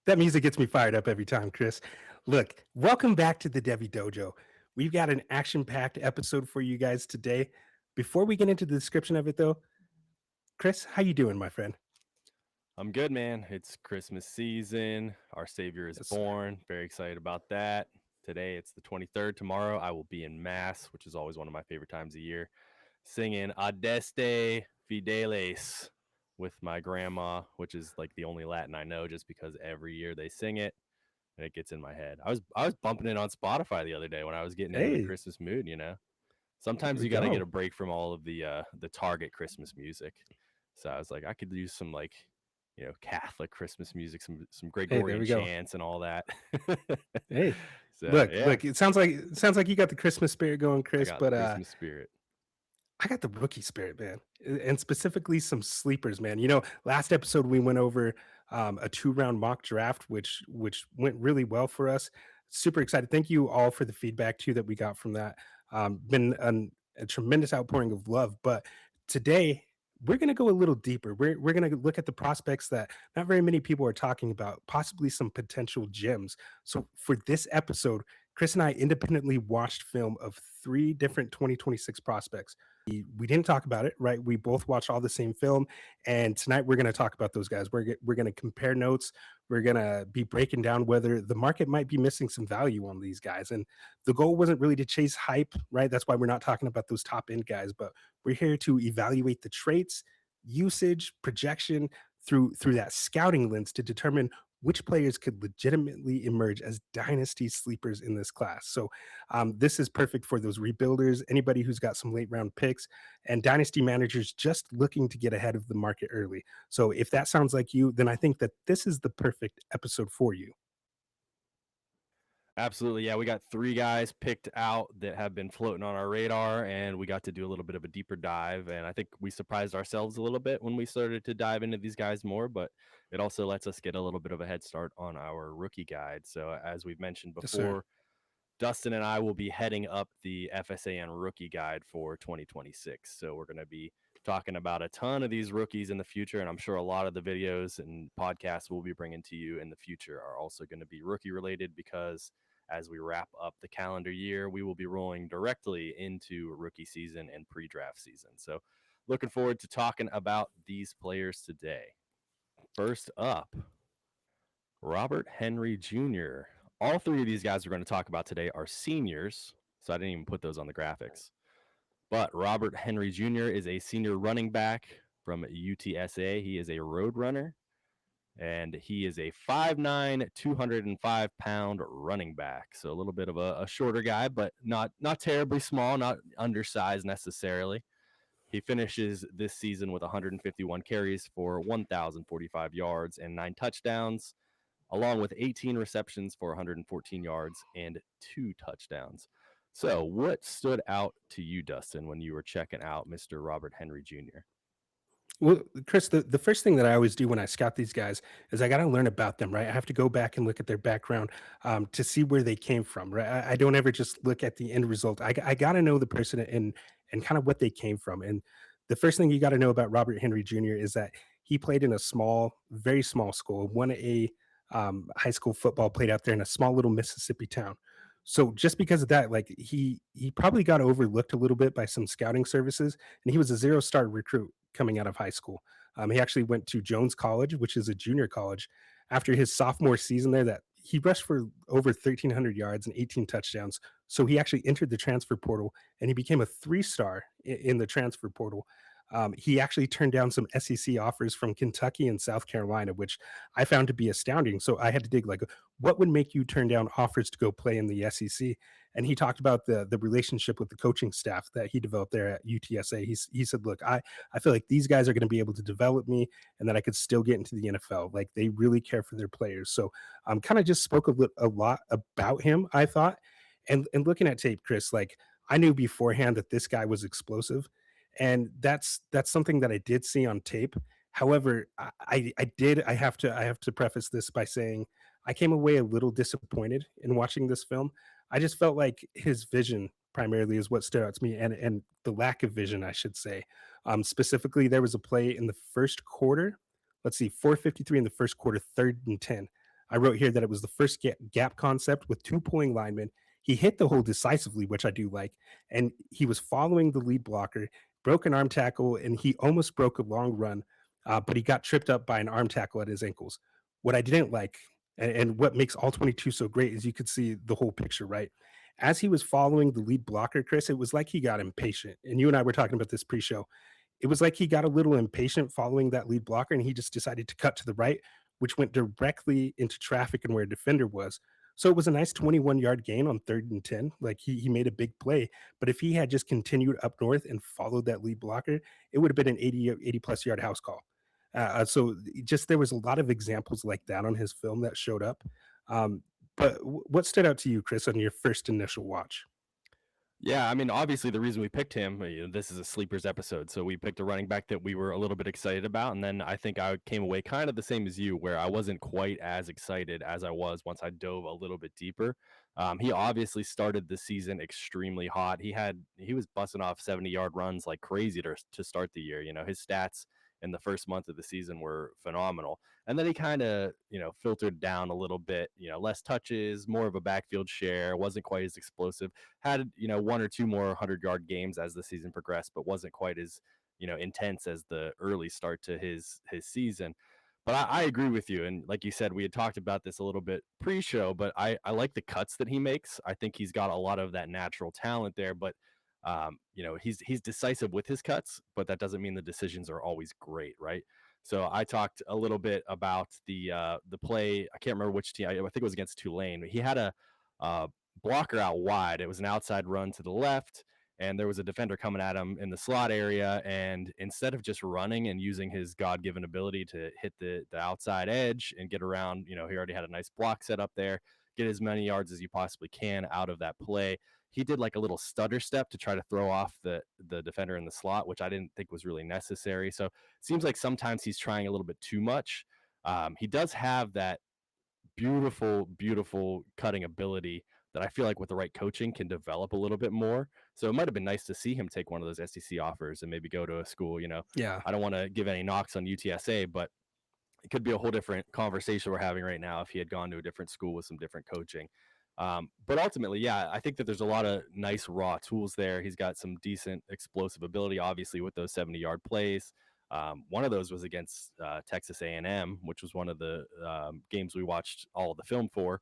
That music gets me fired up every time, Chris. Look, welcome back to the Devi Dojo. We've got an action-packed episode for you guys today. Before we get into the description of it, though, Chris, how you doing, my friend? I'm good, man. It's Christmas season. Our Savior is Yes, sir. born. Very excited about that. Today, it's the 23rd. Tomorrow, I will be in Mass, which is always one of my favorite times of year, singing Adeste Fideles with my grandma, which is like the only Latin I know just because every year they sing it and it gets in my head. I was bumping it on Spotify the other day when I was getting into the Hey, Christmas mood. there Sometimes we you got to get go. a break from all of the Target Christmas music. So I was like, I could use some Catholic Christmas music, some Hey, there Gregorian we go. chants and all that. Hey, So look, yeah, look. It sounds like you got the Christmas spirit going, I Chris. got the But Christmas spirit. I got the rookie spirit, man, and specifically some sleepers, man. Last episode we went over a 2 round mock draft, which went really well for us. Super excited. Thank you all for the feedback too that we got from that. Been a tremendous outpouring of love. But today we're going to go a little deeper. We're going to look at the prospects that not very many people are talking about, possibly some potential gems. So for this episode, Chris and I independently watched film of 3 different 2026 prospects. We didn't talk about it, right? We both watched all the same film, and tonight we're going to talk about those guys. We're going to compare notes. We're going to be breaking down whether the market might be missing some value on these guys. And the goal wasn't really to chase hype, right? That's why we're not talking about those top end guys, but we're here to evaluate the traits, usage, projection through that scouting lens to determine which players could legitimately emerge as dynasty sleepers in this class. So this is perfect for those rebuilders, anybody who's got some late round picks, and dynasty managers just looking to get ahead of the market early. So if that sounds like you, then I think that this is the perfect episode for you. Absolutely. Yeah, we got three guys picked out that have been floating on our radar, and we got to do a little bit of a deeper dive. And I think we surprised ourselves a little bit when we started to dive into these guys more, but it also lets us get a little bit of a head start on our rookie guide. So, as we've mentioned Yes, sir. before, Dustin and I will be heading up the FSAN rookie guide for 2026. So, we're going to be talking about a ton of these rookies in the future. And I'm sure a lot of the videos and podcasts we'll be bringing to you in the future are also going to be rookie related because as we wrap up the calendar year, we will be rolling directly into rookie season and pre draft season. So, looking forward to talking about these players today. First up, Robert Henry Jr. All three of these guys we're going to talk about today are seniors. So, I didn't even put those on the graphics. But Robert Henry Jr. is a senior running back from UTSA. He is a road runner and he is a 5'9", 205-pound running back. So a little bit of a shorter guy, but not terribly small, not undersized necessarily. He finishes this season with 151 carries for 1,045 yards and 9 touchdowns, along with 18 receptions for 114 yards and 2 touchdowns. So, what stood out to you, Dustin, when you were checking out Mr. Robert Henry Jr.? Well, Chris, the first thing that I always do when I scout these guys is I got to learn about them, right? I have to go back and look at their background to see where they came from, right? I don't ever just look at the end result. I got to know the person and kind of what they came from. And the first thing you got to know about Robert Henry Jr. is that he played in a small, very small school, won a high school football, played out there in a small little Mississippi town. So just because of that, like he probably got overlooked a little bit by some scouting services, and he was a 0 star recruit coming out of high school. He actually went to Jones College, which is a junior college. After his sophomore season there, that he rushed for over 1,300 yards and 18 touchdowns. So he actually entered the transfer portal and he became a 3 star in the transfer portal. He actually turned down some SEC offers from Kentucky and South Carolina, which I found to be astounding. So I had to dig like, what would make you turn down offers to go play in the SEC? And he talked about the relationship with the coaching staff that he developed there at UTSA. He said, look, I feel like these guys are going to be able to develop me and that I could still get into the NFL. Like they really care for their players. So kind of just spoke a lot about him, I thought. And looking at tape, Chris, like I knew beforehand that this guy was explosive. And that's something that I did see on tape. However, I have to preface this by saying I came away a little disappointed in watching this film. I just felt like his vision primarily is what stood out to me, and the lack of vision, I should say. Specifically, there was a play in the first quarter. Let's see, 4:53 in the first quarter, 3rd and 10. I wrote here that it was the first gap concept with two pulling linemen. He hit the hole decisively, which I do like, and he was following the lead blocker, broke an arm tackle, and he almost broke a long run, but he got tripped up by an arm tackle at his ankles. What I didn't like, and what makes all 22 so great, is you could see the whole picture, right? As he was following the lead blocker, Chris, it was like he got impatient. And you and I were talking about this pre-show. It was like he got a little impatient following that lead blocker, and he just decided to cut to the right, which went directly into traffic and where a defender was. So it was a nice 21-yard gain on 3rd and 10. Like he made a big play. But if he had just continued up north and followed that lead blocker, it would have been an 80 plus yard house call. So just there was a lot of examples like that on his film that showed up. Um, but what stood out to you, Chris, on your first initial watch? Yeah, I mean, obviously the reason we picked him, this is a sleepers episode, so we picked a running back that we were a little bit excited about, and then I think I came away kind of the same as you, where I wasn't quite as excited as I was once I dove a little bit deeper. He obviously started the season extremely hot. He was busting off 70-yard runs like crazy to start the year. His stats in the first month of the season were phenomenal. And then he kind of, filtered down a little bit, less touches, more of a backfield share, wasn't quite as explosive, had, one or two more 100-yard games as the season progressed, but wasn't quite as, intense as the early start to his season. But I agree with you. And like you said, we had talked about this a little bit pre-show, but I like the cuts that he makes. I think he's got a lot of that natural talent there, but he's decisive with his cuts, but that doesn't mean the decisions are always great, right? So I talked a little bit about the play. I can't remember which team. I think it was against Tulane. He had a uh, blocker out wide. It was an outside run to the left, and there was a defender coming at him in the slot area. And instead of just running and using his God-given ability to hit the outside edge and get around, he already had a nice block set up there. Get as many yards as you possibly can out of that play. He did like a little stutter step to try to throw off the defender in the slot, which I didn't think was really necessary. So it seems like sometimes he's trying a little bit too much. He does have that beautiful, beautiful cutting ability that I feel like with the right coaching can develop a little bit more. So it might have been nice to see him take one of those SEC offers and maybe go to a school. Yeah. I don't want to give any knocks on UTSA, but it could be a whole different conversation we're having right now if he had gone to a different school with some different coaching. But ultimately, yeah, I think that there's a lot of nice raw tools there. He's got some decent explosive ability, obviously, with those 70-yard plays. One of those was against Texas A&M, which was one of the games we watched all of the film for.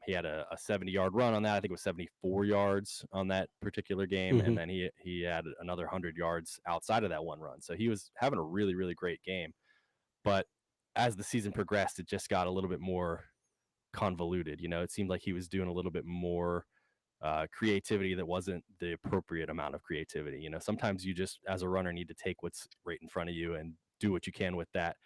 He had a 70-yard run on that. I think it was 74 yards on that particular game, and Hmm. then he had another 100 yards outside of that one run. So he was having a really, really great game. But as the season progressed, it just got a little bit more convoluted. It seemed like he was doing a little bit more creativity that wasn't the appropriate amount of creativity. Sometimes you just, as a runner, need to take what's right in front of you and do what you can with that.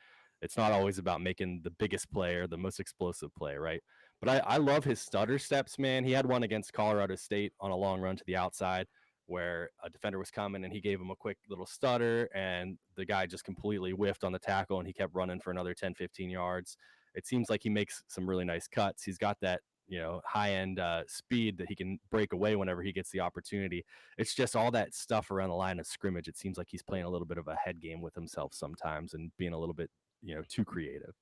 It's not always about making the biggest play or the most explosive play, right? But I love his stutter steps, man. He had one against Colorado State on a long run to the outside where a defender was coming and he gave him a quick little stutter and the guy just completely whiffed on the tackle and he kept running for another 10, 15 yards. It seems like he makes some really nice cuts. He's got that high end speed that he can break away whenever he gets the opportunity. It's just all that stuff around the line of scrimmage. It seems like he's playing a little bit of a head game with himself sometimes and being a little bit too creative.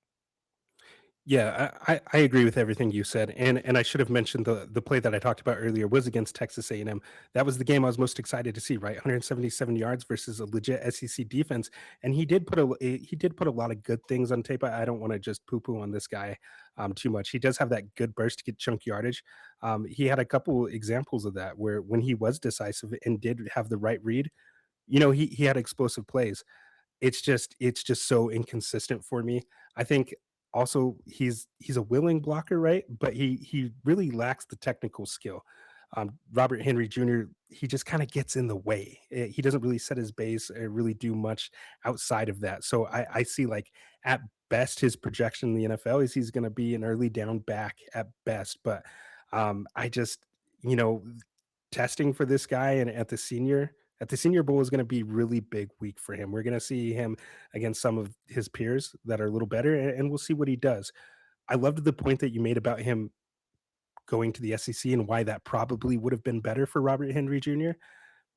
Yeah, I agree with everything you said, and I should have mentioned the play that I talked about earlier was against Texas A&M. That was the game I was most excited to see. Right, 177 yards versus a legit SEC defense, and he did put a lot of good things on tape. I don't want to just poo poo on this guy too much. He does have that good burst to get chunk yardage. He had a couple examples of that where when he was decisive and did have the right read, he had explosive plays. It's just so inconsistent for me. I think also he's a willing blocker, right? But he really lacks the technical skill. Robert Henry Jr. He just kind of gets in the way. He doesn't really set his base or really do much outside of that. So I see like at best his projection in the NFL is he's going to be an early down back at best. But I just you know testing for this guy and at the senior bowl is going to be really big week for him. We're going to see him against some of his peers that are a little better, and we'll see what he does. I loved the point that you made about him going to the SEC and why that probably would have been better for Robert Henry Jr.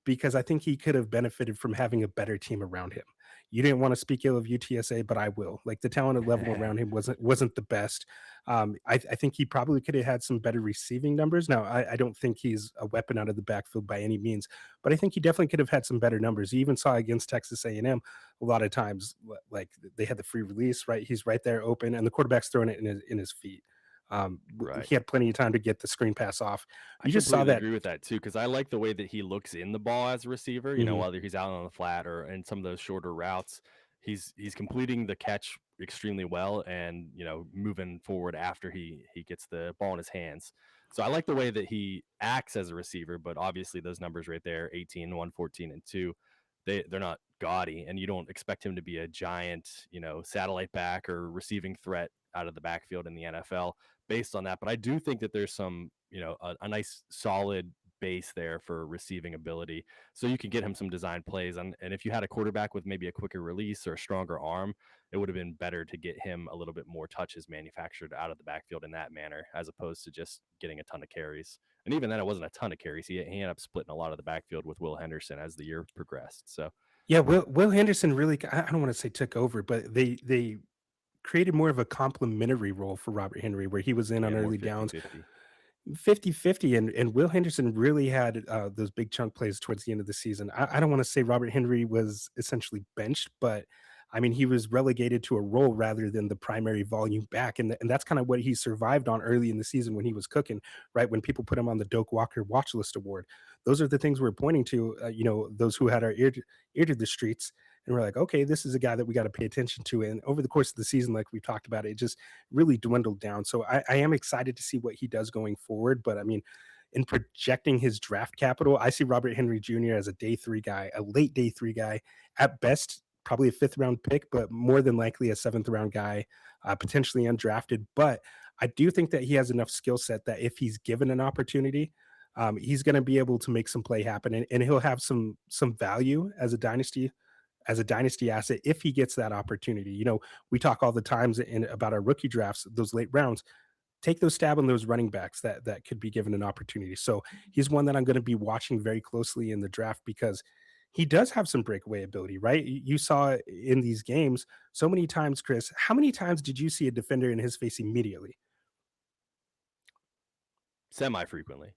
because I think he could have benefited from having a better team around him. You didn't want to speak ill of UTSA, but I will. Like the talented level around him wasn't the best. I think he probably could have had some better receiving numbers. Now, I don't think he's a weapon out of the backfield by any means, but I think he definitely could have had some better numbers. You even saw against Texas A&M a lot of times, like they had the free release, right? He's right there open, and the quarterback's throwing it in his feet. Right. He had plenty of time to get the screen pass off. I You just saw completely that. agree with that too, because I like the way that he looks in the ball as a receiver. You know, Mhm. whether he's out on the flat or in some of those shorter routes, he's completing the catch extremely well, and moving forward after he gets the ball in his hands. So I like the way that he acts as a receiver, but obviously those numbers right there, 18, 114, and 2, they're not gaudy, and you don't expect him to be a giant, satellite back or receiving threat out of the backfield in the NFL based on that. But I do think that there's some, a nice solid base there for receiving ability. So you can get him some design plays. And if you had a quarterback with maybe a quicker release or a stronger arm, it would have been better to get him a little bit more touches manufactured out of the backfield in that manner, as opposed to just getting a ton of carries. And even then, it wasn't a ton of carries. He ended up splitting a lot of the backfield with Will Henderson as the year progressed. So Yeah, Will Henderson really, I don't wanna say took over, but they created more of a complimentary role for Robert Henry where he was in yeah, on more early downs. 50-50. 50-50, and Will Henderson really had, those big chunk plays towards the end of the season. I don't wanna say Robert Henry was essentially benched, but, I mean, he was relegated to a role rather than the primary volume back, and that's kinda what he survived on early in the season when he was cooking, right? When people put him on the Doak Walker watch list award. Those are the things we're pointing to, those who had our ear to the streets, and we're like, "Okay, this is a guy that we gotta pay attention to," and over the course of the season, like we've talked about, it just really dwindled down. So I am excited to see what he does going forward. But I mean, in projecting his draft capital, I see Robert Henry Jr. as a day three guy, a late day three guy, at best, probably a fifth round pick, but more than likely a seventh round guy, potentially undrafted. But I do think that he has enough skill set that if he's given an opportunity, he's going to be able to make some play happen, and he'll have some value as a dynasty asset if he gets that opportunity. We talk all the times about our rookie drafts, those late rounds. Take those stab on those running backs that could be given an opportunity. So he's one that I'm going to be watching very closely in the draft because he does have some breakaway ability, right? You saw in these games so many times, Chris. How many times did you see a defender in his face immediately? Semi frequently.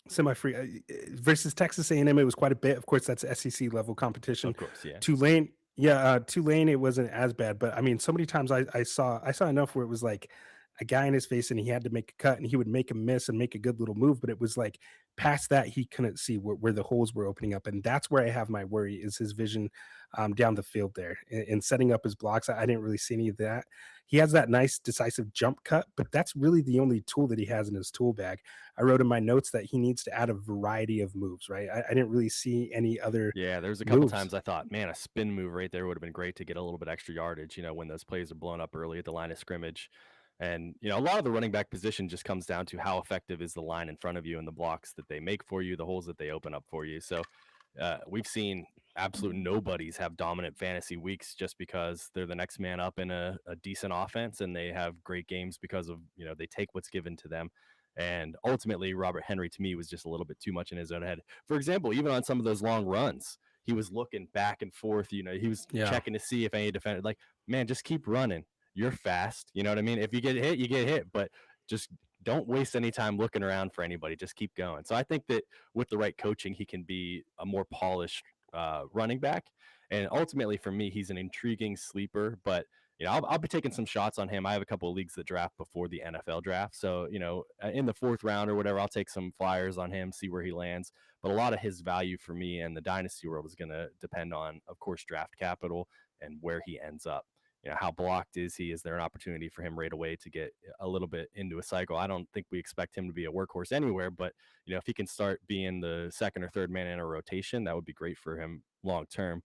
Semi-free versus Texas A&M, it was quite a bit. Of course, that's SEC level competition. Of course, yeah. Tulane, yeah, Tulane, it wasn't as bad, but I mean, so many times I saw enough where it was like a guy in his face and he had to make a cut and he would make a miss and make a good little move, but it was like past that he couldn't see where the holes were opening up, and that's where I have my worry is his vision down the field there and setting up his blocks. I didn't really see any of that. He has that nice decisive jump cut, but that's really the only tool that he has in his tool bag. I wrote in my notes that he needs to add a variety of moves, right? I didn't really see any other Yeah, there's a couple moves. times I thought, man, a spin move right there would have been great to get a little bit extra yardage, when those plays are blown up early at the line of scrimmage. And, a lot of the running back position just comes down to how effective is the line in front of you and the blocks that they make for you, the holes that they open up for you. So we've seen absolute nobodies have dominant fantasy weeks just because they're the next man up in a decent offense and they have great games because of, they take what's given to them. And ultimately, Robert Henry to me was just a little bit too much in his own head. For example, even on some of those long runs, he was looking back and forth. He was Yeah. checking to see if any defender, like, man, just keep running. You're fast. You know what I mean? If you get hit, you get hit, but just don't waste any time looking around for anybody. Just keep going. So I think that with the right coaching, he can be a more polished running back. And ultimately, for me, he's an intriguing sleeper, but I'll be taking some shots on him. I have a couple of leagues that draft before the NFL draft. So, in the fourth round or whatever, I'll take some flyers on him, see where he lands. But a lot of his value for me and the dynasty world is going to depend on, of course, draft capital and where he ends up. How blocked is he? Is there an opportunity for him right away to get a little bit into a cycle? I don't think we expect him to be a workhorse anywhere, but if he can start being the second or third man in a rotation, that would be great for him long term.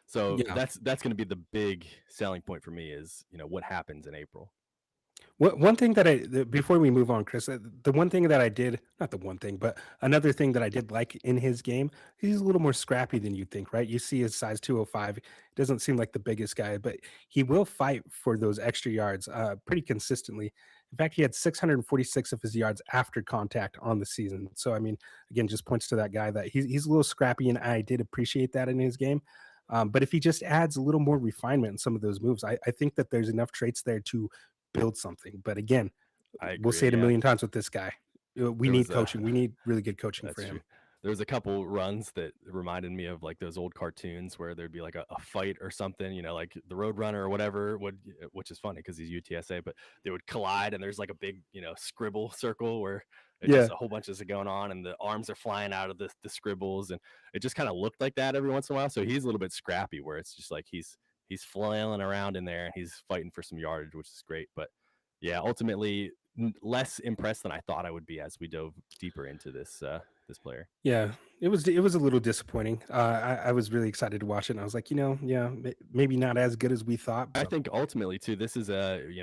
So Yeah. that's going to be the big selling point for me is, what happens in April. One thing that before we move on, Chris, the one thing that I did, not the one thing, but another thing that I did like in his game, he's a little more scrappy than you think, right? You see his size 205, doesn't seem like the biggest guy, but he will fight for those extra yards pretty consistently. In fact, he had 646 of his yards after contact on the season. So, I mean, again, just points to that guy that he's a little scrappy, and I did appreciate that in his game. But if he just adds a little more refinement in some of those moves, I think that there's enough traits there to build something. But again, I we'll say agree. it a Yeah, million times with this guy. We there need was a coaching. We need really good coaching for That's true. him. There was a couple runs that reminded me of like those old cartoons where there'd be like a fight or something, like the Roadrunner or whatever which is funny because he's UTSA, but they would collide and there's like a big, scribble circle where it just Yeah. a whole bunch is going on and the arms are flying out of the scribbles, and it just kind of looked like that every once in a while. So he's a little bit scrappy where it's just like he's flailing around in there and he's fighting for some yardage, which is great. But yeah, ultimately less impressed than I thought I would be as we dove deeper into this player. Yeah, it was a little disappointing. I was really excited to watch it, and I was like, yeah, maybe not as good as we thought, I but think ultimately too, this is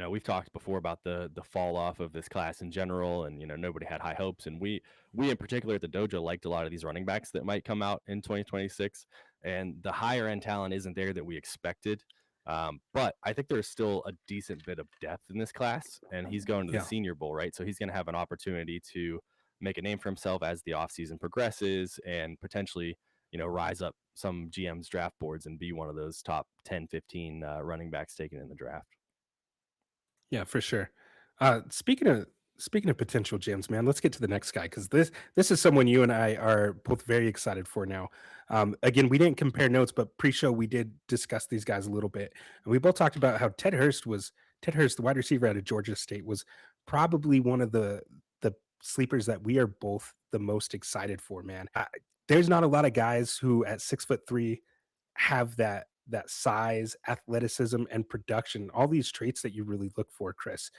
we've talked before about the fall off of this class in general, and nobody had high hopes, and we in particular at the dojo liked a lot of these running backs that might come out in 2026, and the higher end talent isn't there that we expected. But I think there's still a decent bit of depth in this class, and he's going to the yeah. Senior Bowl, right? So he's going to have an opportunity to make a name for himself as the offseason progresses, and potentially rise up some GM's draft boards and be one of those top 10, 15 running backs taken in the draft. Yeah, for sure. Speaking of potential gems, man, let's get to the next guy because this is someone you and I are both very excited for now. Again, we didn't compare notes, but pre-show we did discuss these guys a little bit, and we both talked about how Ted Hurst, the wide receiver out of Georgia State, was probably one of the sleepers that we are both the most excited for. Man, there's not a lot of guys who at 6'3" have that size, athleticism, and production, all these traits that you really look for, Chris.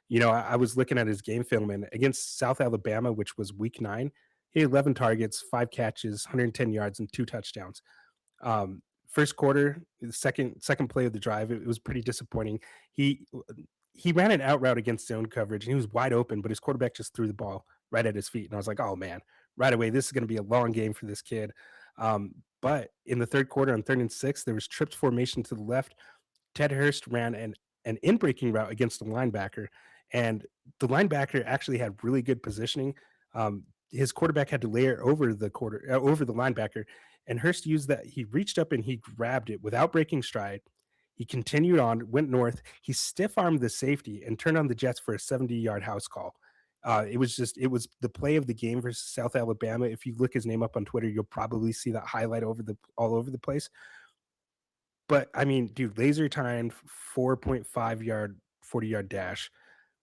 I was looking at his game film, and against South Alabama, which was week 9, he had 11 targets, 5 catches, 110 yards, and 2 touchdowns. First quarter, the second play of the drive, it was pretty disappointing. He he ran an out route against zone coverage, and he was wide open, but his quarterback just threw the ball right at his feet, and I was like, "Oh man, right away, this is going to be a long game for this kid." But in the third quarter, on 3rd and 6, there was trips formation to the left. Ted Hurst ran an in breaking route against the linebacker, and the linebacker actually had really good positioning. His quarterback had to layer over the linebacker, and Hurst used that. He reached up and he grabbed it without breaking stride. He continued on, went north. He stiff armed the safety and turned on the Jets for a 70-yard house call. It was the play of the game versus South Alabama. If you look his name up on Twitter, you'll probably see that highlight all over the place. But I mean, dude, laser timed 4.5-yard, 40-yard dash.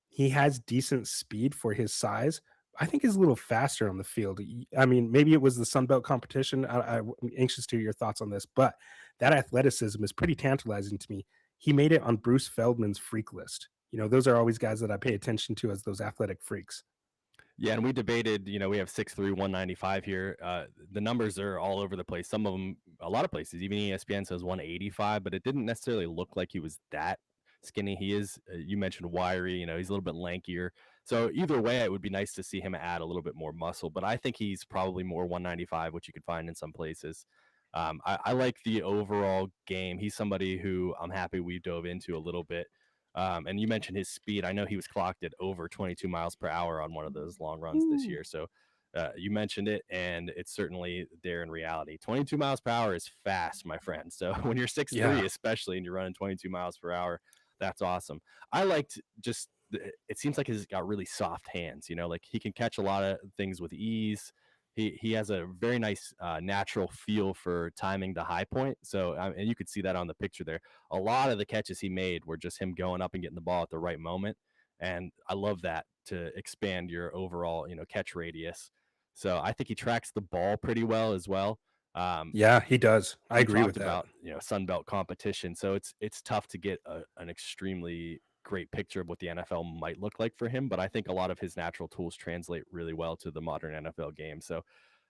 He has decent speed for his size. I think he's a little faster on the field. I mean, maybe it was the Sun Belt competition. I'm anxious to hear your thoughts on this, but that athleticism is pretty tantalizing to me. He made it on Bruce Feldman's freak list. Those are always guys that I pay attention to as those athletic freaks. Yeah, and we debated, we have 6'3", 195 here. The numbers are all over the place. Some of them, a lot of places, even ESPN says 185, but it didn't necessarily look like he was that skinny. He is, you mentioned wiry, he's a little bit lankier. So either way, it would be nice to see him add a little bit more muscle, but I think he's probably more 195, which you could find in some places. I like the overall game. He's somebody who I'm happy we dove into a little bit. And you mentioned his speed. I know he was clocked at over 22 miles per hour on one of those long runs this Ooh. year. So you mentioned it, and it's certainly there in reality. 22 miles per hour is fast, my friend. So when you're 6'3", Yeah. especially, and you're running 22 miles per hour, that's awesome. I liked just, it seems like he's got really soft hands, like he can catch a lot of things with ease. He has a very nice natural feel for timing the high point. So, and you could see that on the picture there. A lot of the catches he made were just him going up and getting the ball at the right moment. And I love that to expand your overall, catch radius. So I think he tracks the ball pretty well as well. Um, Yeah, he does. I you agree talked with that. about Sun Belt competition, so it's tough to get an extremely great picture of what the NFL might look like for him. But I think a lot of his natural tools translate really well to the modern NFL game. So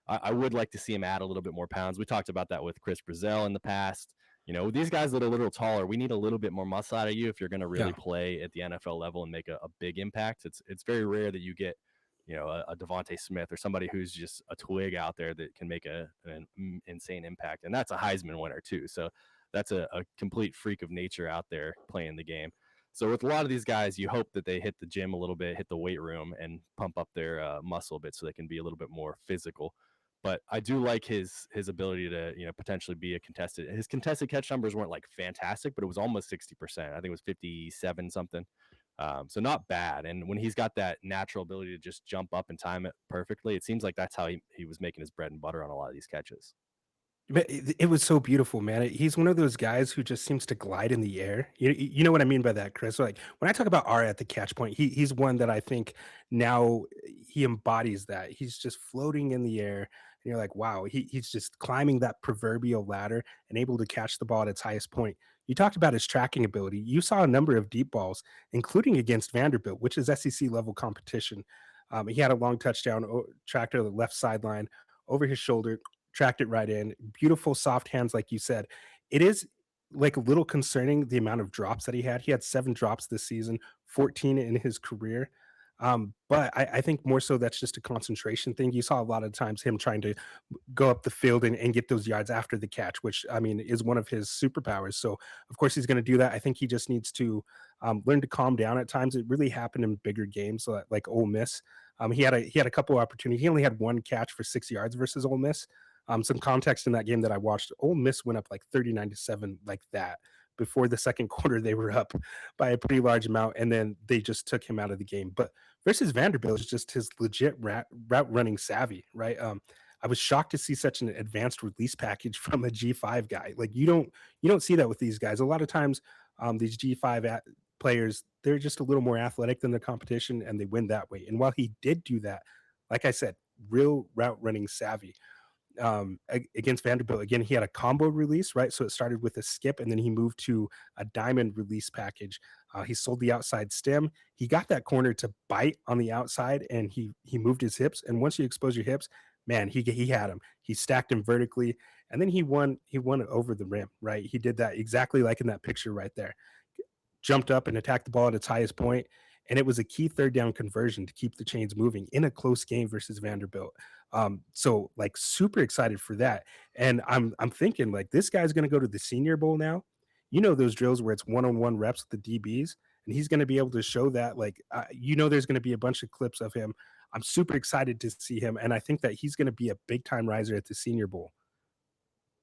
I would like to see him add a little bit more pounds. We talked about that with Chris Brazil in the past. These guys that are a little taller, we need a little bit more muscle out of you if you're going to really Yeah. play at the NFL level and make a big impact. It's very rare that you get a Devontae Smith or somebody who's just a twig out there that can make an insane impact. And that's a Heisman winner too. So that's a complete freak of nature out there playing the game. So with a lot of these guys, you hope that they hit the gym a little bit, hit the weight room, and pump up their muscle a bit so they can be a little bit more physical. But I do like his ability to potentially be a contested. His contested catch numbers weren't like fantastic, but it was almost 60%. I think it was 57 something. So not bad. And when he's got that natural ability to just jump up and time it perfectly, it seems like that's how he was making his bread and butter on a lot of these catches. But it was so beautiful, man. He's one of those guys who just seems to glide in the air. You know what I mean by that, Chris? Like when I talk about R at the catch point, he's one that I think now he embodies that. He's just floating in the air, and you're like, wow, he's just climbing that proverbial ladder and able to catch the ball at its highest point. You talked about his tracking ability. You saw a number of deep balls, including against Vanderbilt, which is SEC level competition. He had a long touchdown track to the left sideline over his shoulder, tracked it right in. Beautiful soft hands, like you said. It is like a little concerning the amount of drops that he had. He had 7 drops this season, 14 in his career. But I think more so that's just a concentration thing. You saw a lot of times him trying to go up the field and get those yards after the catch, which I mean is one of his superpowers. So of course he's going to do that. I think he just needs to learn to calm down at times. It really happened in bigger games like Ole Miss. He had a couple opportunities. He only had one catch for 6 yards versus Ole Miss. Some context in that game that I watched, Ole Miss went up like 39-7 like that. Before the second quarter, they were up by a pretty large amount, and then they just took him out of the game. But versus Vanderbilt is just his legit route running savvy, right? I was shocked to see such an advanced release package from a G5 guy. Like you don't see that with these guys. A lot of times, these G5 players, they're just a little more athletic than the competition, and they win that way. And while he did do that, like I said, real route running savvy against Vanderbilt. Again, he had a combo release, right? So it started with a skip and then he moved to a diamond release package. He sold the outside stem. He got that corner to bite on the outside and he moved his hips. And once you expose your hips, man, he had him. He stacked him vertically and then he won it over the rim, right? He did that exactly like in that picture right there. Jumped up and attacked the ball at its highest point, and it was a key third down conversion to keep the chains moving in a close game versus Vanderbilt. So like super excited for that. And I'm thinking like this guy's gonna go to the Senior Bowl now. You know those drills where it's one-on-one reps with the DBs, and he's gonna be able to show that. Like there's gonna be a bunch of clips of him. I'm super excited to see him, and I think that he's gonna be a big time riser at the Senior Bowl.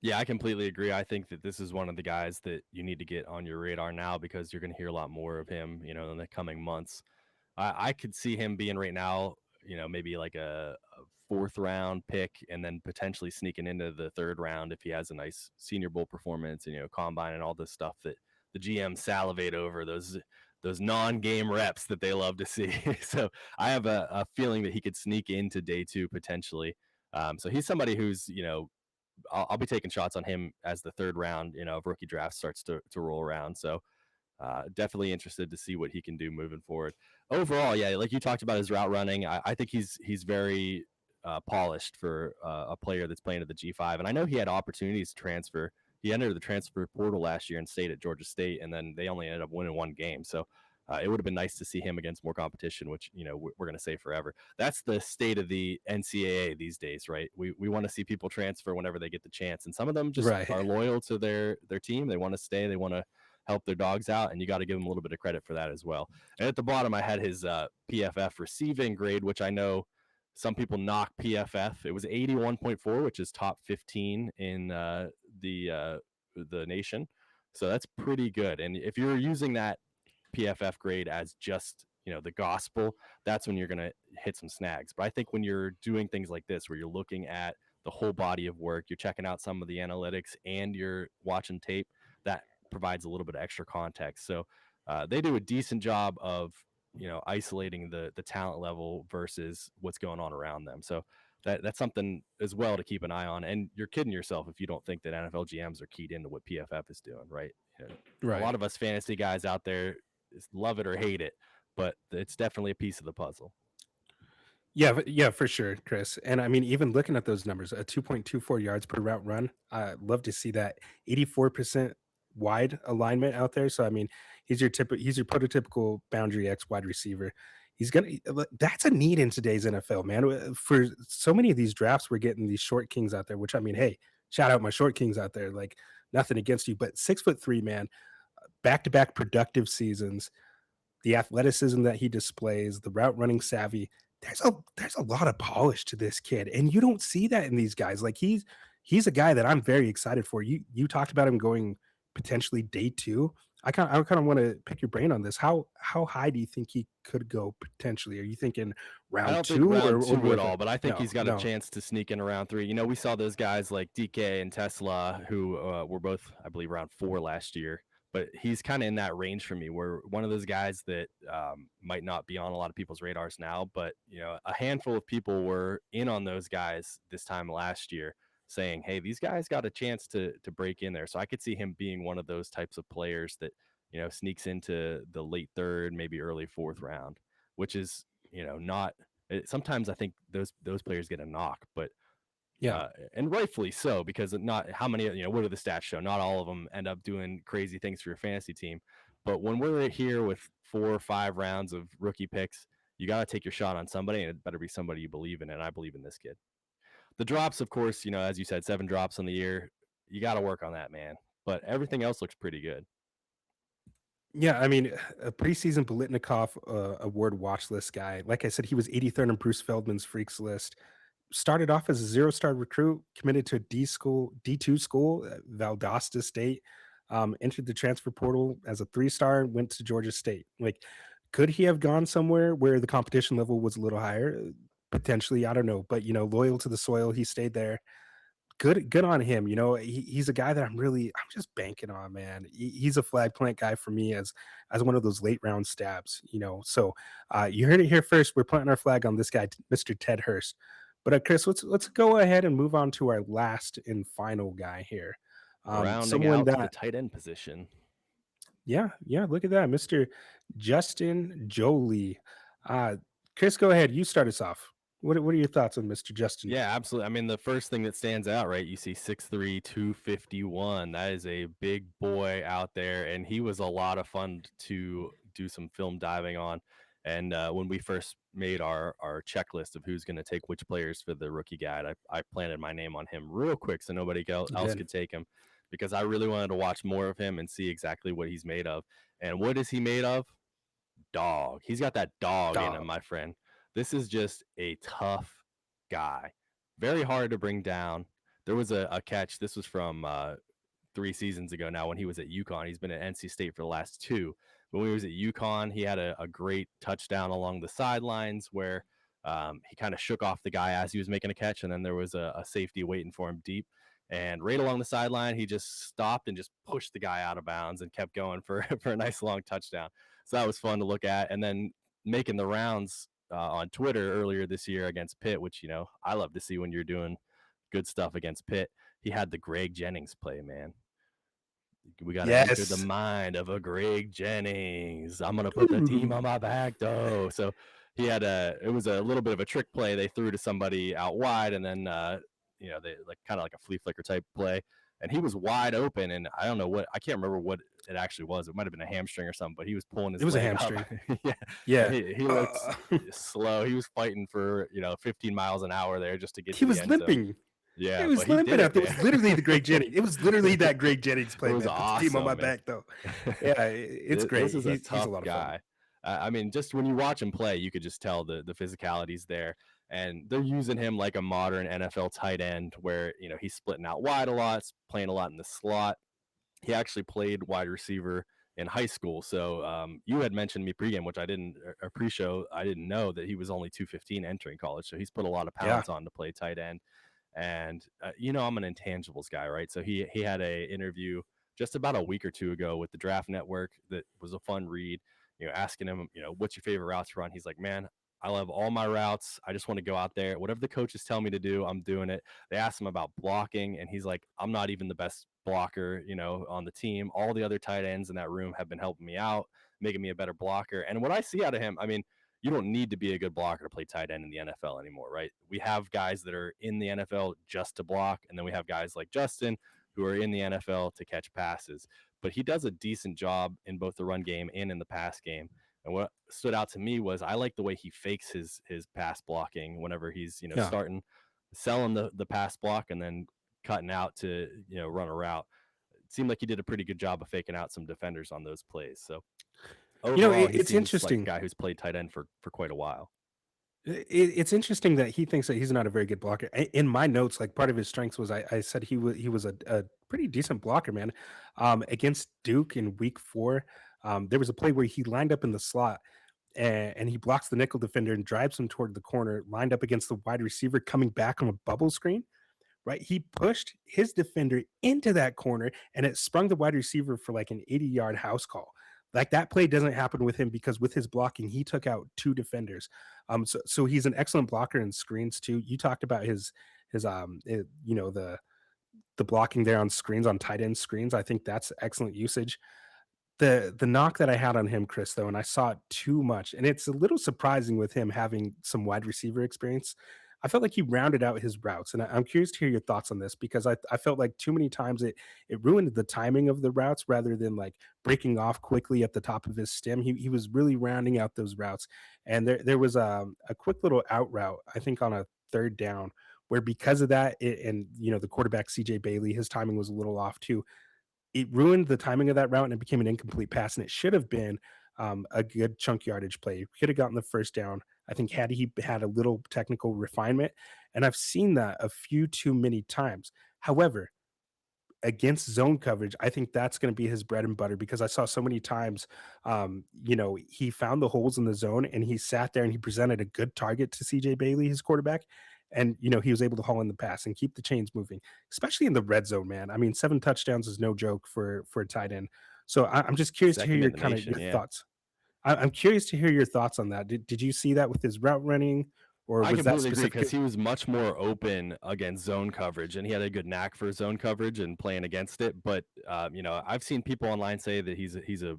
Yeah, I completely agree. I think that this is one of the guys that you need to get on your radar now because you're going to hear a lot more of him, in the coming months. I could see him being right now, maybe like a fourth round pick and then potentially sneaking into the third round if he has a nice Senior Bowl performance and, combine and all this stuff that the GM salivate over those non-game reps that they love to see. So I have a feeling that he could sneak into day two potentially. So he's somebody who's, I'll be taking shots on him as the third round, of rookie draft starts to roll around. So definitely interested to see what he can do moving forward. Overall, yeah, like you talked about his route running, I think he's very polished for a player that's playing at the G5. And I know he had opportunities to transfer. He entered the transfer portal last year and stayed at Georgia State, and then they only ended up winning one game. So it would have been nice to see him against more competition, which we're going to say forever. That's the state of the NCAA these days, right? We want to see people transfer whenever they get the chance, and some of them just Right. are loyal to their team. They want to stay. They want to help their dogs out, and you got to give them a little bit of credit for that as well. And at the bottom, I had his PFF receiving grade, which I know some people knock PFF. It was 81.4, which is top 15 in the nation. So that's pretty good. And if you're using that PFF grade as just the gospel, that's when you're going to hit some snags. But I think when you're doing things like this, where you're looking at the whole body of work, you're checking out some of the analytics, and you're watching tape, that provides a little bit of extra context. So they do a decent job of isolating the talent level versus what's going on around them. So that's something as well to keep an eye on. And you're kidding yourself if you don't think that NFL GMs are keyed into what PFF is doing, right? A Right. lot of us fantasy guys out there love it or hate it, but it's definitely a piece of the puzzle. Yeah, yeah, for sure, Chris. And I mean, even looking at those numbers, a 2.24 yards per route run, I love to see that 84% wide alignment out there. So I mean, he's your prototypical boundary X wide receiver. That's a need in today's NFL, man. For so many of these drafts, we're getting these short kings out there, which I mean, hey, shout out my short kings out there. Like nothing against you, but 6'3", man, back-to-back productive seasons, the athleticism that he displays, the route running savvy, there's a lot of polish to this kid, and you don't see that in these guys. Like he's a guy that I'm very excited for. You talked about him going potentially day 2. I kind of want to pick your brain on this. How high do you think he could go potentially? Are you thinking I round don't think 2 round or two more at of a all, but I think no, he's got a no. chance to sneak in around three. You know, we saw those guys like DK and Tesla who were both, I believe, round 4 last year. But he's kind of in that range for me, where one of those guys that might not be on a lot of people's radars now, but you know, a handful of people were in on those guys this time last year, saying, "Hey, these guys got a chance to break in there." So I could see him being one of those types of players that sneaks into the late third, maybe early fourth round, which is not sometimes I think those players get a knock, but Yeah. and rightfully so, because not how many what do the stats show? Not all of them end up doing crazy things for your fantasy team. But when we're here with 4 or 5 rounds of rookie picks, you got to take your shot on somebody, and it better be somebody you believe in. And I believe in this kid. The drops, of course, as you said, 7 drops on the year. You got to work on that, man. But everything else looks pretty good. Yeah, I mean, a preseason Bolitnikov award watch list guy. Like I said, he was 83rd in Bruce Feldman's freaks list. Started off as a zero-star recruit, committed to a D2 school, Valdosta State. Entered the transfer portal as a 3-star, went to Georgia State. Like, could he have gone somewhere where the competition level was a little higher? Potentially, I don't know. But loyal to the soil, he stayed there. Good on him. He's a guy that I'm just banking on, man. He's a flag plant guy for me as one of those late round stabs. So you heard it here first. We're planting our flag on this guy, Mr. Ted Hurst. But Chris, let's go ahead and move on to our last and final guy here. Rounding Someone out the that tight end position. yeah, look at that, Mr. Justin Joly. Chris, go ahead. You start us off. What are your thoughts on Mr. Justin? Yeah, absolutely. I mean, the first thing that stands out, right? You see 6'3", 251. That is a big boy out there, and he was a lot of fun to do some film diving on. And when we first made our checklist of who's going to take which players for the rookie guide, I planted my name on him real quick so nobody You else did. could take him, because I really wanted to watch more of him and see exactly what he's made of. And what is he made of? Dog. He's got that dog in him, Dog. my friend. This is just a tough guy. Very hard to bring down. There was a catch. This was from 3 seasons ago now when he was at UConn. He's been at NC State for the last 2. When he was at UConn, he had a great touchdown along the sidelines where he kind of shook off the guy as he was making a catch, and then there was a safety waiting for him deep. And right along the sideline, he just stopped and just pushed the guy out of bounds and kept going for, for a nice long touchdown. So that was fun to look at. And then making the rounds on Twitter earlier this year against Pitt, which, I love to see when you're doing good stuff against Pitt. He had the Greg Jennings play, man. We got to enter the Yes. mind of a Greg Jennings. I'm gonna put the team on my back, though. So he had it was a little bit of a trick play. They threw to somebody out wide, and then they like kind of like a flea flicker type play, and he was wide open. And I can't remember what it actually was. It might have been a hamstring or something, but he was pulling It his was a leg up. hamstring. Yeah, and Yeah. he looked slow. He was fighting for 15 miles an hour there just to get He to the was end zone. limping. He Yeah, was but he did limping it, out there. It man. was literally the Greg Jennings. It was literally that Greg Jennings It play, was man. Put the team on my awesome, man. back, though. Yeah, it's This great. is a He's a tough lot of fun. guy. I mean, just when you watch him play, you could just tell the physicality's there, and they're using him like a modern NFL tight end, where he's splitting out wide a lot, playing a lot in the slot. He actually played wide receiver in high school. So you had mentioned me pregame, which I didn't, or pre-show, I didn't know that he was only 215 entering college. So he's put a lot of Yeah. pounds on to play tight end. And I'm an intangibles guy, right? So he had a interview just about a week or 2 ago with the Draft Network that was a fun read. Asking him, what's your favorite routes to run? He's like, man, I love all my routes. I just want to go out there. Whatever the coaches tell me to do, I'm doing it. They asked him about blocking, and he's like, I'm not even the best blocker, on the team. All the other tight ends in that room have been helping me out, making me a better blocker. And what I see out of him, I mean, you don't need to be a good blocker to play tight end in the NFL anymore, right? We have guys that are in the NFL just to block, and then we have guys like Justin who are in the NFL to catch passes. But he does a decent job in both the run game and in the pass game. And what stood out to me was I like the way he fakes his pass blocking whenever he's Yeah. starting selling the pass block and then cutting out to run a route. seemed like he did a pretty good job of faking out some defenders on those plays. So You know, overall, he it's seems like a interesting. guy who's played tight end for quite a while. It's interesting that he thinks that he's not a very good blocker. In my notes, like part of his strengths was I said he was a pretty decent blocker, man. Against Duke in week 4, there was a play where he lined up in the slot and he blocks the nickel defender and drives him toward the corner, lined up against the wide receiver coming back on a bubble screen, right? He pushed his defender into that corner and it sprung the wide receiver for like an 80-yard house call. Like that play doesn't happen with him because with his blocking, he took out 2 defenders. So he's an excellent blocker in screens too. You talked about the blocking there on screens on tight end screens. I think that's excellent usage. The knock that I had on him, Chris, though, and I saw it too much, and it's a little surprising with him having some wide receiver experience. I felt like he rounded out his routes, and I'm curious to hear your thoughts on this because I felt like too many times it ruined the timing of the routes rather than like breaking off quickly at the top of his stem. He was really rounding out those routes, and there was a quick little out route I think on a third down where because of that and the quarterback CJ Bailey, his timing was a little off too. It ruined the timing of that route and it became an incomplete pass, and it should have been a good chunk yardage play. Could have gotten the first down. I think had he had a little technical refinement, and I've seen that a few too many times. However, against zone coverage, I think that's going to be his bread and butter because I saw so many times, he found the holes in the zone and he sat there and he presented a good target to CJ Bailey, his quarterback. And, he was able to haul in the pass and keep the chains moving, especially in the red zone, man. I mean, 7 touchdowns is no joke for a tight end. So I'm just curious to hear Second your in the kind of nation, your yeah. thoughts. I'm curious to hear your thoughts on that. Did you see that with his route running or I was that completely agree specific? because he was much more open against zone coverage, and he had a good knack for zone coverage and playing against it. But I've seen people online say that he's a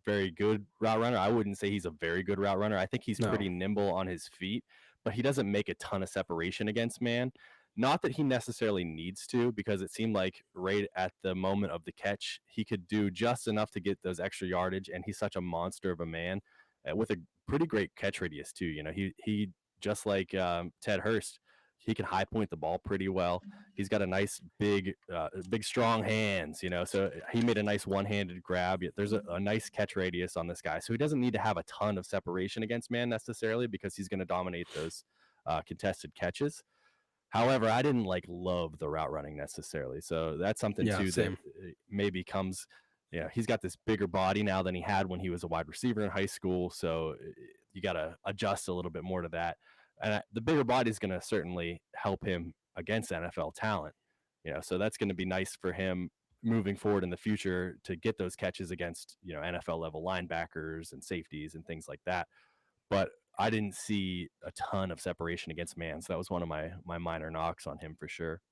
very good route runner. I wouldn't say he's a very good route runner. I think he's No. pretty nimble on his feet, but he doesn't make a ton of separation against man. Not that he necessarily needs to, because it seemed like right at the moment of the catch, he could do just enough to get those extra yardage, and he's such a monster of a man with a pretty great catch radius too. He just like Ted Hurst, he can high point the ball pretty well. He's got a nice big strong hands, So he made a nice one-handed grab. There's a nice catch radius on this guy, so he doesn't need to have a ton of separation against man necessarily because he's going to dominate those contested catches. However, I didn't love the route running necessarily, so that's something Yeah, too that same. maybe comes. Yeah, he's got this bigger body now than he had when he was a wide receiver in high school, so you got to adjust a little bit more to that. And the bigger body is going to certainly help him against NFL talent, so that's going to be nice for him moving forward in the future to get those catches against NFL level linebackers and safeties and things like that. But I didn't see a ton of separation against man, so that was one of my minor knocks on him for sure.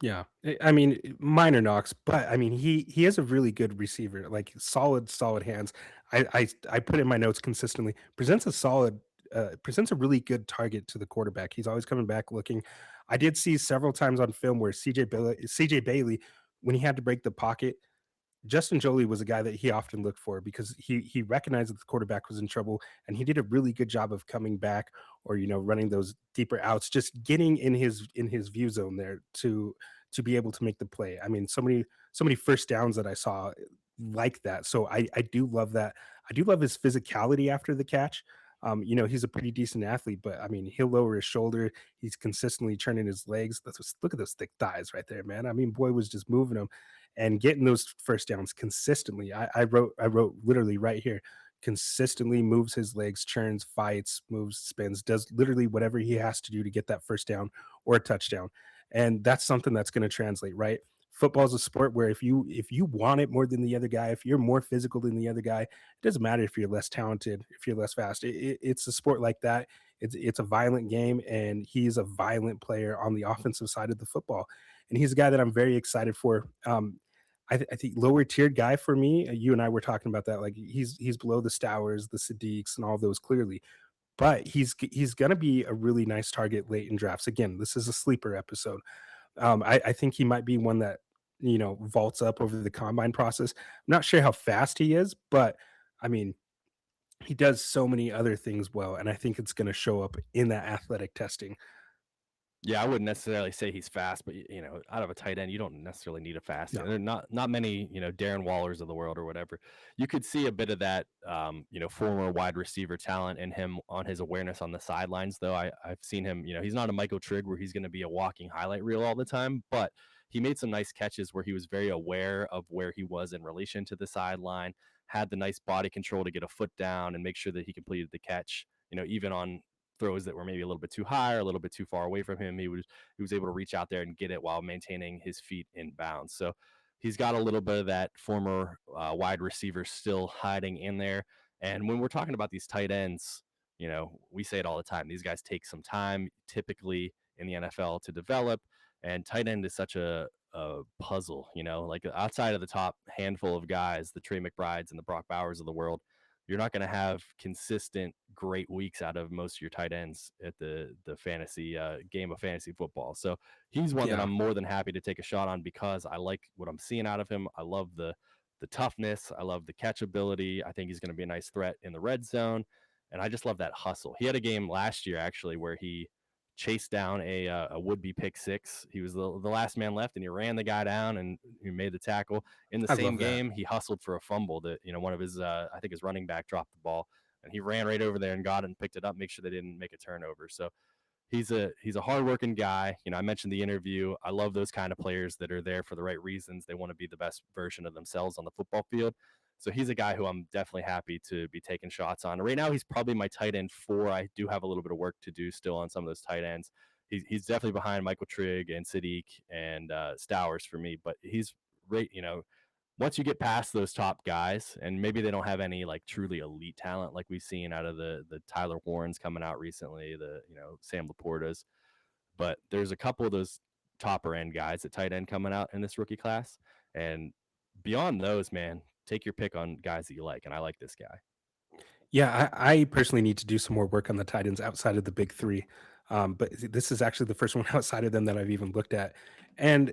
Yeah, I mean, minor knocks, but I mean, he is a really good receiver, like solid hands. I put in my notes consistently. Presents a really good target to the quarterback. He's always coming back looking. I did see several times on film where CJ Bailey, when he had to break the pocket, Justin Joly was a guy that he often looked for because he recognized that the quarterback was in trouble, and he did a really good job of coming back or running those deeper outs, just getting in his view zone there to be able to make the play. I mean, so many first downs that I saw like that. So I do love that. I do love his physicality after the catch. He's a pretty decent athlete, but I mean, he'll lower his shoulder. He's consistently turning his legs. Look at those thick thighs right there, man. I mean, boy was just moving them and getting those first downs consistently. I wrote literally right here, consistently moves his legs, churns, fights, moves, spins, does literally whatever he has to do to get that first down or a touchdown. And that's something that's going to translate, right? Football's a sport where if you want it more than the other guy, if you're more physical than the other guy, it doesn't matter if you're less talented, if you're less fast. It's a sport like that. It's a violent game, and he's a violent player on the offensive side of the football, and he's a guy that I'm very excited for. I think lower tiered guy for me. You and I were talking about that. Like he's below the Stowers, the Sadiqs, and all those clearly, but he's going to be a really nice target late in drafts. Again, this is a sleeper episode. I think he might be one that vaults up over the combine process. I'm not sure how fast he is, but I mean he does so many other things well, and I think it's going to show up in that athletic testing. Yeah, I wouldn't necessarily say he's fast, but out of a tight end, you don't necessarily need a fast No. guy. There are not many, Darren Wallers of the world or whatever. You could see a bit of that, former wide receiver talent in him on his awareness on the sidelines. Though I've seen him, he's not a Michael Trigg where he's going to be a walking highlight reel all the time, but he made some nice catches where he was very aware of where he was in relation to the sideline, had the nice body control to get a foot down and make sure that he completed the catch. Even on throws that were maybe a little bit too high or a little bit too far away from him, he was able to reach out there and get it while maintaining his feet in bounds. So he's got a little bit of that former wide receiver still hiding in there. And when we're talking about these tight ends, we say it all the time. These guys take some time, typically in the NFL, to develop. And tight end is such a puzzle, like outside of the top handful of guys, the Trey McBrides and the Brock Bowers of the world, you're not going to have consistent great weeks out of most of your tight ends at the fantasy game of fantasy football. So he's one that Yeah. I'm more than happy to take a shot on because I like what I'm seeing out of him. I love the toughness. I love the catchability. I think he's going to be a nice threat in the red zone, and I just love that hustle. He had a game last year actually where he chased down a would-be pick six. He was the last man left, and he ran the guy down and he made the tackle. In the I same love that. game, he hustled for a fumble that one of his I think his running back dropped the ball, and he ran right over there and got it and picked it up, make sure they didn't make a turnover. So he's a hardworking guy. I mentioned the interview. I love those kind of players that are there for the right reasons. They want to be the best version of themselves on the football field. So he's a guy who I'm definitely happy to be taking shots on. Right now, he's probably my tight end four. I do have a little bit of work to do still on some of those tight ends. He's definitely behind Michael Trigg and Sadiq and Stowers for me, but he's right. Once you get past those top guys, and maybe they don't have any like truly elite talent like we've seen out of the Tyler Warrens coming out recently, the Sam Laportas, but there's a couple of those topper end guys at tight end coming out in this rookie class, and beyond those, man, take your pick on guys that you like, and I like this guy. Yeah, I personally need to do some more work on the tight ends outside of the big three. But this is actually the first one outside of them that I've even looked at. And,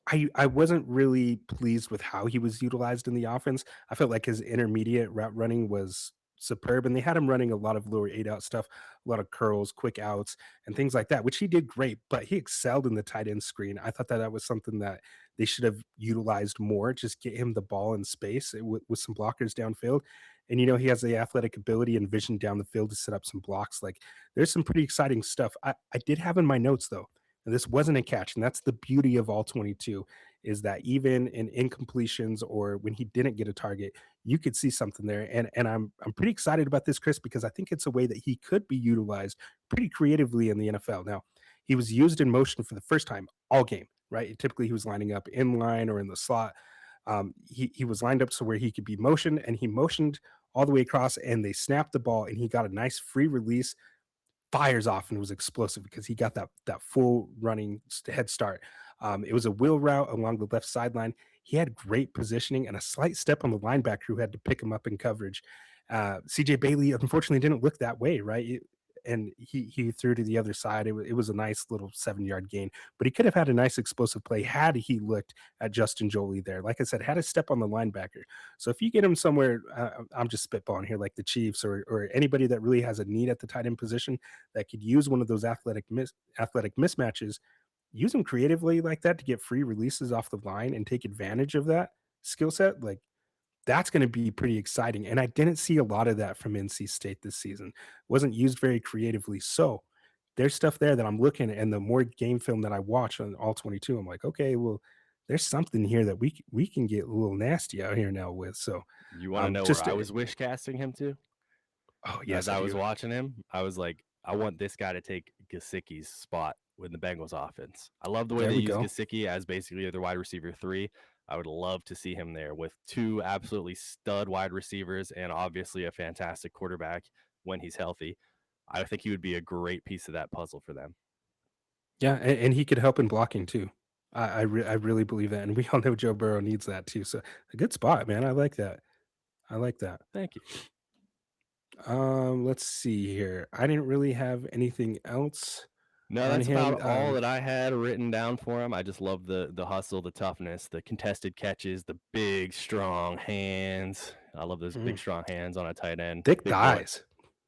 I wasn't really pleased with how he was utilized in the offense. I felt like his intermediate route running was superb, and they had him running a lot of lower 8 out stuff, a lot of curls, quick outs, and things like that, which he did great, but he excelled in the tight end screen. I thought that that was something that they should have utilized more, just get him the ball in space with some blockers downfield. And he has the athletic ability and vision down the field to set up some blocks. Like, there's some pretty exciting stuff. I did have in my notes though, and this wasn't a catch, and that's the beauty of all 22, is that even in incompletions or when he didn't get a target, you could see something there. And I'm pretty excited about this, Chris, because I think it's a way that he could be utilized pretty creatively in the NFL. Now, he was used in motion for the first time all game, right? Typically he was lining up in line or in the slot. He was lined up so where he could be motioned, and he motioned all the way across, and they snapped the ball, and he got a nice free release, fires off, and was explosive because he got that full running head start. It was a wheel route along the left sideline. He had great positioning and a slight step on the linebacker who had to pick him up in coverage. CJ Bailey unfortunately didn't look that way, right? And he threw to the other side. It was a nice little 7 yard gain, but he could have had a nice explosive play had he looked at Justin Joly there. Like I said, had a step on the linebacker. So if you get him somewhere, I'm just spitballing here, like the Chiefs or anybody that really has a need at the tight end position that could use one of those athletic mismatches, use them creatively like that to get free releases off the line and take advantage of that skill set. Like, that's going to be pretty exciting. And I didn't see a lot of that from NC State this season. Wasn't used very creatively. So there's stuff there that I'm looking at, and the more game film that I watch on all 22, I'm like, okay, well, there's something here that we can get a little nasty out here now with. So You want to know where just I was wish casting him to? oh As yes, I I was do. watching him, I was like, I want this guy to take Gesicki's spot with the Bengals offense. I love the way There they we use go. Gesicki as basically their wide receiver three. I would love to see him there with two absolutely stud wide receivers and obviously a fantastic quarterback when he's healthy. I think he would be a great piece of that puzzle for them. Yeah, and he could help in blocking too. I really believe that, and we all know Joe Burrow needs that too. So a good spot, man. I like that. I like that. Thank you. Let's see here. I didn't really have anything else No, on that's about him. all that I had written down for him. I just love the hustle, the toughness, the contested catches, the big strong hands. I love those big Mm, strong hands on a tight end. thick Big boy. thighs.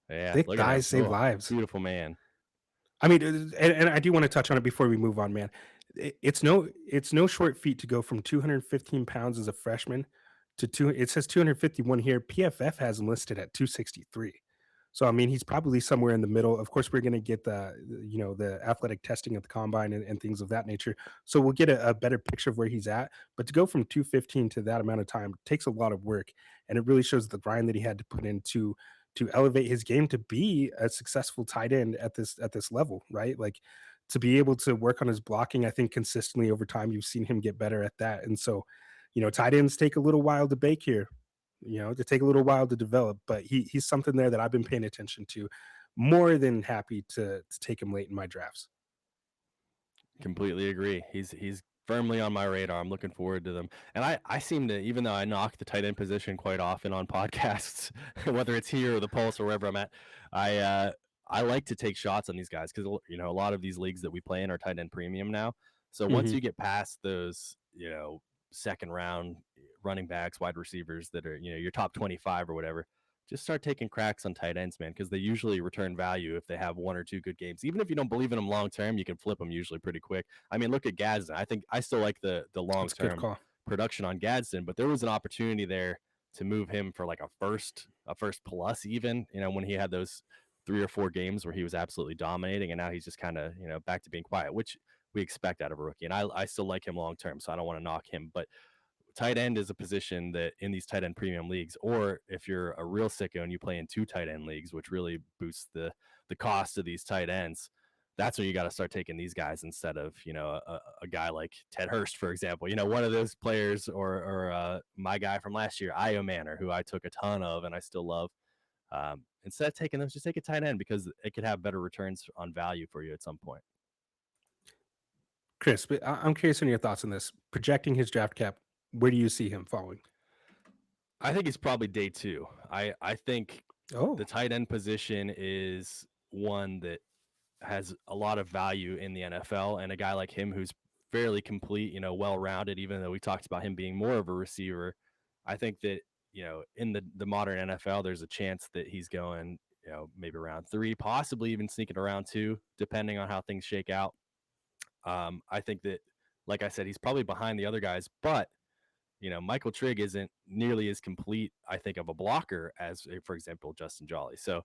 Yeah, Thick look at him. thighs save Oh, lives. beautiful man. I mean, and I do want to touch on it before we move on, man. It's no short feat to go from 215 pounds as a freshman to two. It says 251 here. PFF has him listed at 263. So I mean, he's probably somewhere in the middle. Of course, we're going to get the athletic testing at the combine and things of that nature. So we'll get a better picture of where he's at. But to go from 215 to that amount of time takes a lot of work, and it really shows the grind that he had to put into to elevate his game to be a successful tight end at this level, right? Like to be able to work on his blocking, I think consistently over time, you've seen him get better at that. And so, tight ends take a little while to bake here, to take a little while to develop, but he's something there that I've been paying attention to. More than happy to take him late in my drafts. Completely agree. He's firmly on my radar. I'm looking forward to them. And I seem to, even though I knock the tight end position quite often on podcasts, whether it's here or the Pulse or wherever I'm at, I like to take shots on these guys because a lot of these leagues that we play in are tight end premium now. So once Mhm. you get past those, second round running backs, wide receivers that are, your top 25 or whatever, just start taking cracks on tight ends, man, because they usually return value if they have one or two good games. Even if you don't believe in them long term, you can flip them usually pretty quick. I mean, look at Gadsden. I think I still like the long That's a good term call. production on Gadsden, but there was an opportunity there to move him for like a first plus, even when he had those 3 or 4 games where he was absolutely dominating, and now he's just kind of back to being quiet, which we expect out of a rookie. And I still like him long term, so I don't want to knock him, but tight end is a position that in these tight end premium leagues, or if you're a real sicko and you play in 2 tight end leagues, which really boosts the cost of these tight ends, that's when you got to start taking these guys instead of a guy like Ted Hurst, for example. One of those players, or my guy from last year, Io Manor, who I took a ton of and I still love. Instead of taking those, just take a tight end because it could have better returns on value for you at some point. Chris, but I'm curious on your thoughts on this. Projecting his draft cap, where do you see him falling? I think he's probably day 2. I think Oh, the tight end position is one that has a lot of value in the NFL, and a guy like him who's fairly complete, well-rounded, even though we talked about him being more of a receiver. I think that, in the modern NFL, there's a chance that he's going, maybe around 3, possibly even sneaking around 2, depending on how things shake out. I think that, like I said, he's probably behind the other guys, but Michael Trigg isn't nearly as complete, I think, of a blocker as, for example, Justin Joly. So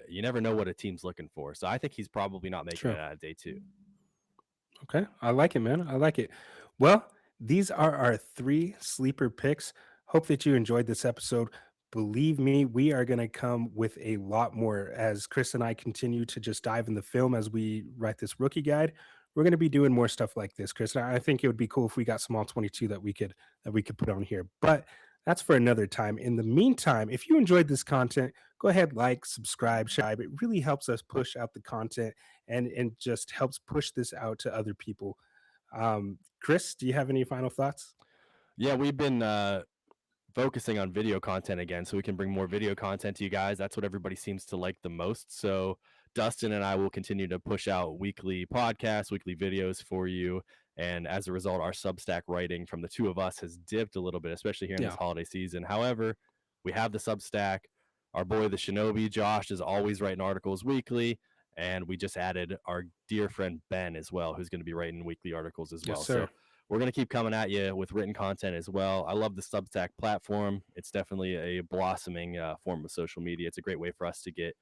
you never know what a team's looking for. So I think he's probably not making true. it out of day 2. Okay. I like it, man. I like it. Well, these are our 3 sleeper picks. Hope that you enjoyed this episode. Believe me, we are going to come with a lot more as Chris and I continue to just dive in the film as we write this rookie guide. We're going to be doing more stuff like this, Chris. And I think it would be cool if we got some all 22 that we could put on here. But that's for another time. In the meantime, if you enjoyed this content, go ahead, like, subscribe, share. It really helps us push out the content and just helps push this out to other people. Chris, do you have any final thoughts? Yeah, we've been focusing on video content again, so we can bring more video content to you guys. That's what everybody seems to like the most. So Dustin and I will continue to push out weekly podcasts, weekly videos for you. And as a result, our Substack writing from the 2 of us has dipped a little bit, especially here in this Yeah. holiday season. However, we have the Substack. Our boy, the Shinobi, Josh, is always writing articles weekly. And we just added our dear friend Ben as well, who's going to be writing weekly articles as well. Yes, sir. So we're going to keep coming at you with written content as well. I love the Substack platform. It's definitely a blossoming form of social media. It's a great way for us to get,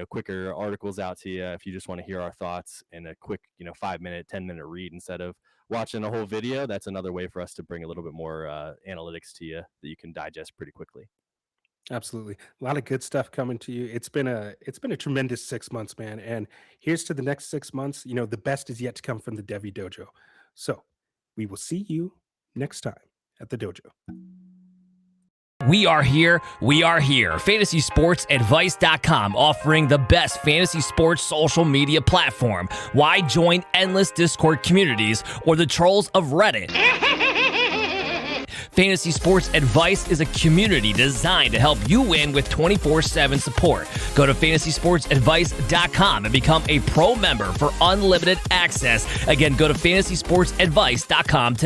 quicker articles out to you. If you just want to hear our thoughts in a quick, 5-minute, 10-minute read instead of watching a whole video, that's another way for us to bring a little bit more analytics to you that you can digest pretty quickly. Absolutely. A lot of good stuff coming to you. It's been a tremendous 6 months, man. And here's to the next 6 months. The best is yet to come from the Devi Dojo. So we will see you next time at the dojo. We are here. We are here. FantasySportsAdvice.com, offering the best fantasy sports social media platform. Why join endless Discord communities or the trolls of Reddit? Fantasy Sports Advice is a community designed to help you win with 24/7 support. Go to FantasySportsAdvice.com and become a pro member for unlimited access. Again, go to FantasySportsAdvice.com today.